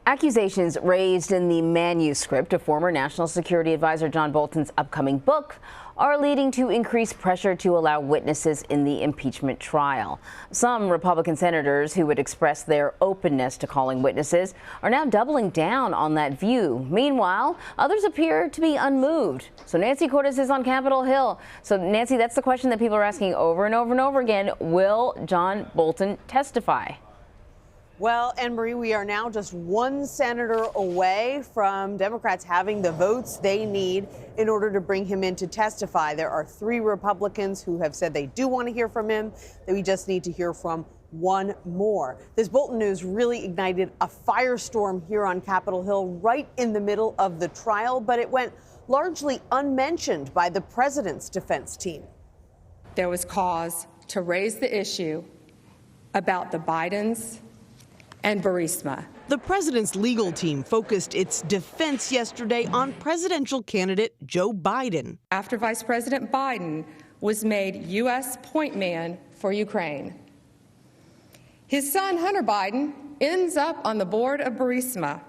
Accusations raised in the manuscript of former National Security Advisor John Bolton's upcoming book are leading to increased pressure to allow witnesses in the impeachment trial. Some Republican senators who would express their openness to calling witnesses are now doubling down on that view. Meanwhile, others appear to be unmoved. So Nancy Cordes is on Capitol Hill. So Nancy, that's the question that people are asking over and over and over again. Will John Bolton testify? Well, Anne-Marie, we are now just one senator away from Democrats having the votes they need in order to bring him in to testify. There are 3 Republicans who have said they do want to hear from him, that we just need to hear from one more. This Bolton news really ignited a firestorm here on Capitol Hill right in the middle of the trial, but it went largely unmentioned by the president's defense team. There was cause to raise the issue about the Bidens and Burisma. The president's legal team focused its defense yesterday on presidential candidate Joe Biden. After Vice President Biden was made U.S. point man for Ukraine, his son Hunter Biden ends up on the board of Burisma.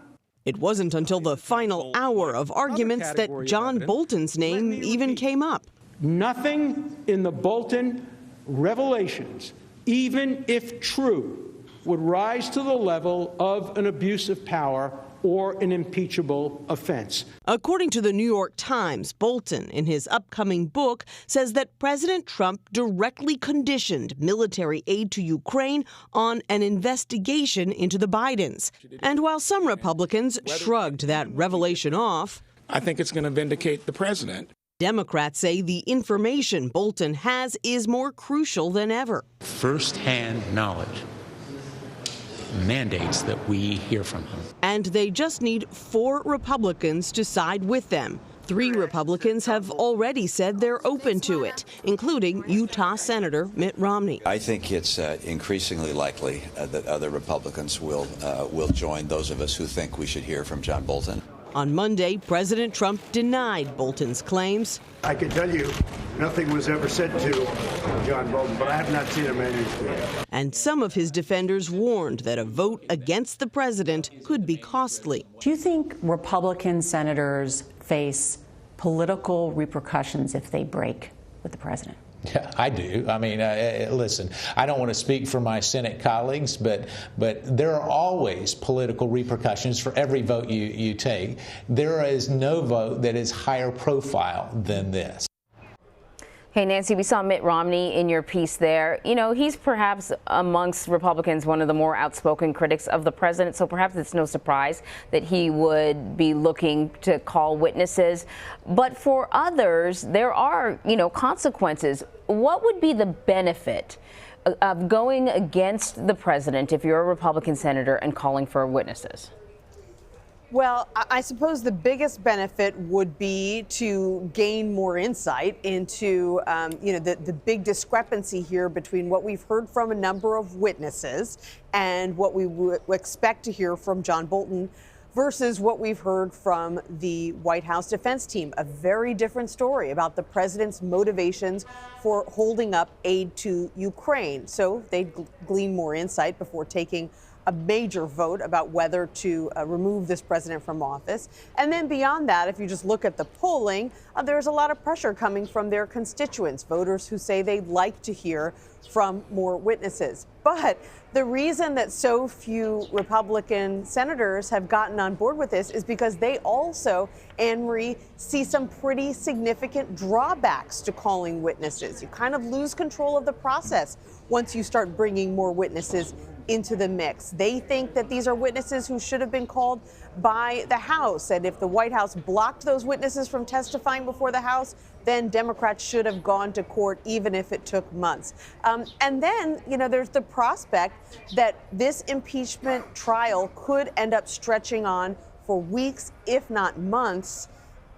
It wasn't until the final hour of arguments that John Bolton's name even came up. Nothing in the Bolton revelations, even if true, would rise to the level of an abuse of power or an impeachable offense. According to the New York Times, Bolton, in his upcoming book, says that President Trump directly conditioned military aid to Ukraine on an investigation into the Bidens. And while some Republicans shrugged that revelation off, I think it's going to vindicate the president. Democrats say the information Bolton has is more crucial than ever. First-hand knowledge mandates that we hear from him. And they just need 4 Republicans to side with them. 3 Republicans have already said they're open to it, including Utah Senator Mitt Romney. I think it's increasingly likely that other Republicans will join those of us who think we should hear from John Bolton. On Monday, President Trump denied Bolton's claims. I can tell you nothing was ever said to John Bolton, but I have not seen a manuscript. And some of his defenders warned that a vote against the president could be costly. Do you think Republican senators face political repercussions if they break with the president? Yeah, I do. I mean, listen, I don't want to speak for my Senate colleagues, but there are always political repercussions for every vote you take. There is no vote that is higher profile than this. Hey, Nancy, we saw Mitt Romney in your piece there. You know, he's perhaps amongst Republicans one of the more outspoken critics of the president, so perhaps it's no surprise that he would be looking to call witnesses. But for others, there are, consequences. What would be the benefit of going against the president if you're a Republican senator and calling for witnesses? Well, I suppose the biggest benefit would be to gain more insight into, the big discrepancy here between what we've heard from a number of witnesses and what we would expect to hear from John Bolton versus what we've heard from the White House defense team. A very different story about the president's motivations for holding up aid to Ukraine. So they'd glean more insight before taking a major vote about whether to remove this president from office. And then beyond that, if you just look at the polling, there's a lot of pressure coming from their constituents, voters who say they'd like to hear from more witnesses. But the reason that so few Republican senators have gotten on board with this is because they also, Anne-Marie, see some pretty significant drawbacks to calling witnesses. You kind of lose control of the process once you start bringing more witnesses into the mix. They think that these are witnesses who should have been called by the House. And if the White House blocked those witnesses from testifying before the House, then Democrats should have gone to court, even if it took months. And then, there's the prospect that this impeachment trial could end up stretching on for weeks, if not months,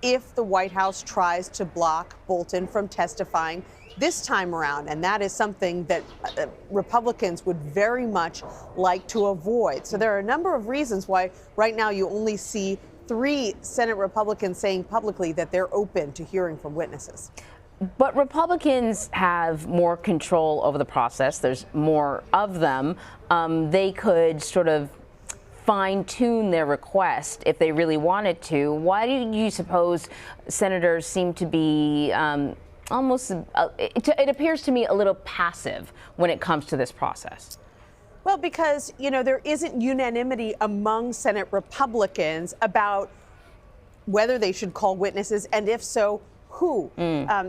if the White House tries to block Bolton from testifying this time around. And that is something that Republicans would very much like to avoid. So there are a number of reasons why right now you only see 3 Senate Republicans saying publicly that they're open to hearing from witnesses. But Republicans have more control over the process. There's more of them. They could sort of fine-tune their request if they really wanted to. Why do you suppose senators seem to be almost, it appears to me, a little passive when it comes to this process? Well, because, there isn't unanimity among Senate Republicans about whether they should call witnesses, and if so, who.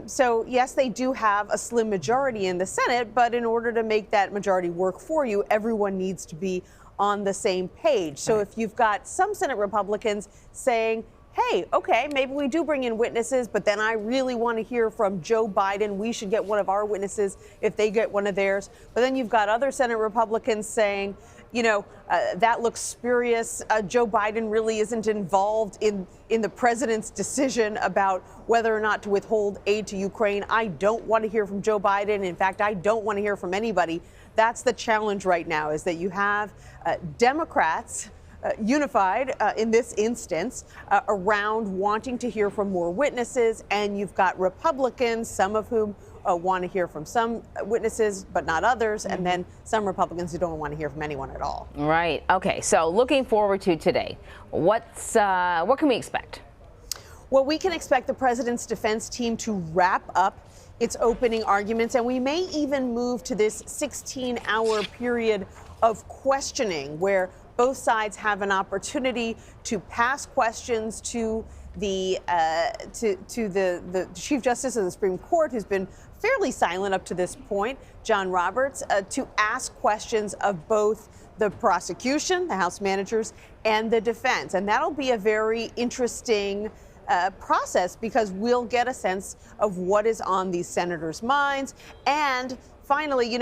So, yes, they do have a slim majority in the Senate, but in order to make that majority work for you, everyone needs to be on the same page. So if you've got some Senate Republicans saying, hey, okay, maybe we do bring in witnesses, but then I really want to hear from Joe Biden. We should get one of our witnesses if they get one of theirs. But then you've got other Senate Republicans saying, that looks spurious. Joe Biden really isn't involved in the president's decision about whether or not to withhold aid to Ukraine. I don't want to hear from Joe Biden. In fact, I don't want to hear from anybody. That's the challenge right now, is that you have Democrats unified in this instance around wanting to hear from more witnesses, and you've got Republicans, some of whom want to hear from some witnesses but not others, and then some Republicans who don't want to hear from anyone at all. Right. Okay. So looking forward to today, what can we expect? Well, we can expect the president's defense team to wrap up its opening arguments, and we may even move to this 16-hour period of questioning where both sides have an opportunity to pass questions to the Chief Justice of the Supreme Court, who's been fairly silent up to this point, John Roberts, to ask questions of both the prosecution, the House managers, and the defense. And that'll be a very interesting process, because we'll get a sense of what is on these senators' minds. And finally,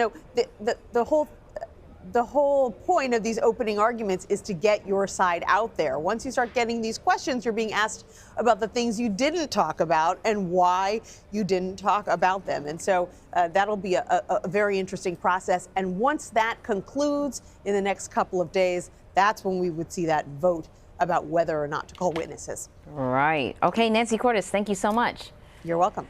the whole point of these opening arguments is to get your side out there. Once you start getting these questions, you're being asked about the things you didn't talk about and why you didn't talk about them. And so that'll be a very interesting process. And once that concludes in the next couple of days, that's when we would see that vote about whether or not to call witnesses. Right. Okay, Nancy Cordes, thank you so much. You're welcome.